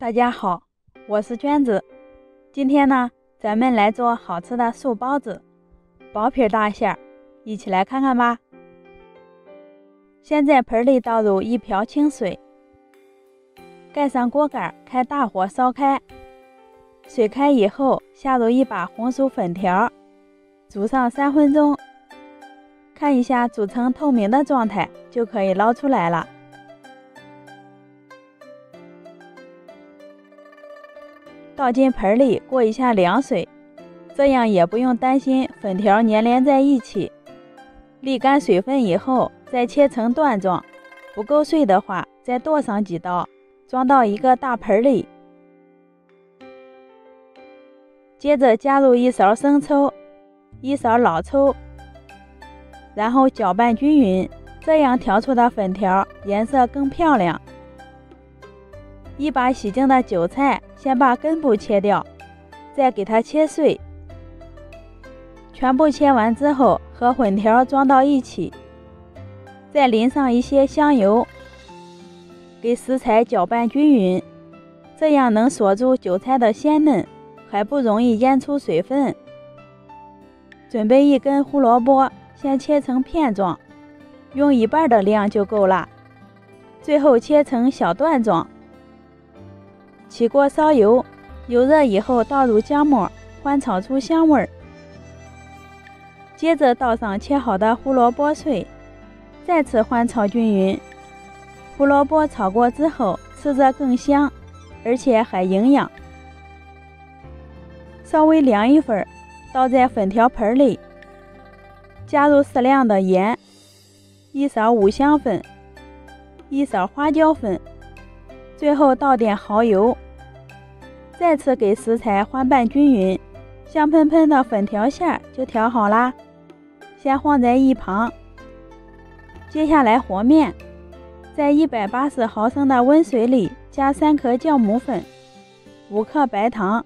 大家好，我是娟子。今天呢，咱们来做好吃的素包子，薄皮大馅儿，一起来看看吧。先在盆里倒入1瓢清水，盖上锅盖，开大火烧开。水开以后，下入1把红薯粉条，煮上3分钟。看一下煮成透明的状态，就可以捞出来了。倒进盆里过一下凉水，这样也不用担心粉条粘连在一起。沥干水分以后，再切成段状，不够碎的话，再剁上几刀，装到一个大盆里。接着加入1勺生抽，1勺老抽，然后搅拌均匀，这样调出的粉条颜色更漂亮。1把洗净的韭菜，先把根部切掉，再给它切碎。全部切完之后，和粉条装到一起，再淋上一些香油，给食材搅拌均匀，这样能锁住韭菜的鲜嫩，还不容易腌出水分。准备1根胡萝卜，先切成片状，用1半的量就够了，最后切成小段状。起锅烧油，油热以后倒入姜末，煸炒出香味儿。接着倒上切好的胡萝卜碎，再次煸炒均匀。胡萝卜炒过之后，吃着更香，而且还营养。稍微凉一会儿，倒在粉条盆里，加入适量的盐，1勺五香粉，1勺花椒粉，最后倒点蚝油，再次给食材煸拌均匀，香喷喷的粉条馅就调好啦，先放在一旁。接下来和面，在180毫升的温水里加3克酵母粉，5克白糖，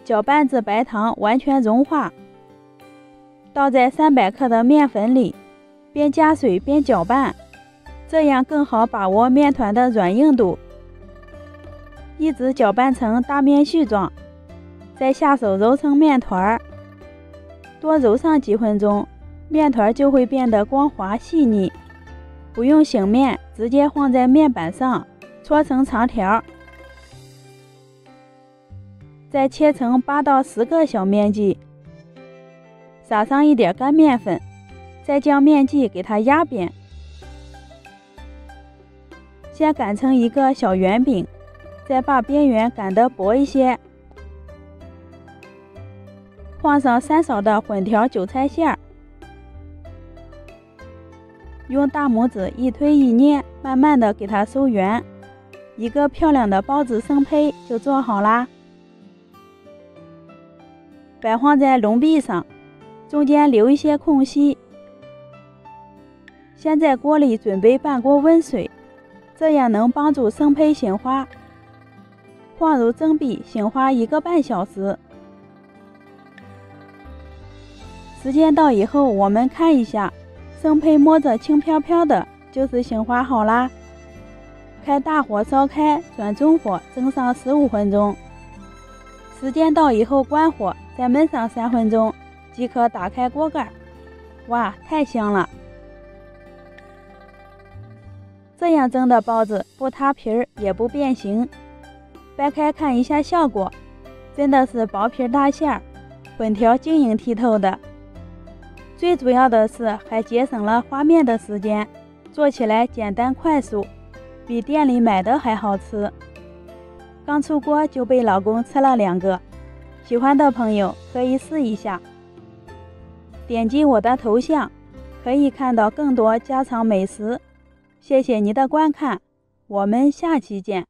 搅拌至白糖完全融化，倒在300克的面粉里，边加水边搅拌，这样更好把握面团的软硬度。一直搅拌成大面絮状，再下手揉成面团，多揉上几分钟，面团就会变得光滑细腻。不用醒面，直接放在面板上搓成长条，再切成8到10个小面剂，撒上一点干面粉，再将面剂给它压扁。先擀成一个小圆饼，再把边缘擀得薄一些，放上3勺的粉条韭菜馅，用大拇指一推一捏，慢慢的给它收圆，一个漂亮的包子生胚就做好啦。摆放在笼壁上，中间留一些空隙。先在锅里准备半锅温水，这样能帮助生胚醒花。放入蒸屉醒花1个半小时。时间到以后，我们看一下，生胚摸着轻飘飘的，就是醒花好啦。开大火烧开，转中火蒸上15分钟。时间到以后关火，再焖上3分钟，即可打开锅盖。哇，太香了！这样蒸的包子不塌皮儿也不变形。掰开看一下效果，真的是薄皮大馅儿，粉条晶莹剔透的。最主要的是还节省了发面的时间，做起来简单快速，比店里买的还好吃。刚出锅就被老公吃了2个，喜欢的朋友可以试一下。点击我的头像，可以看到更多家常美食。谢谢您的观看，我们下期见。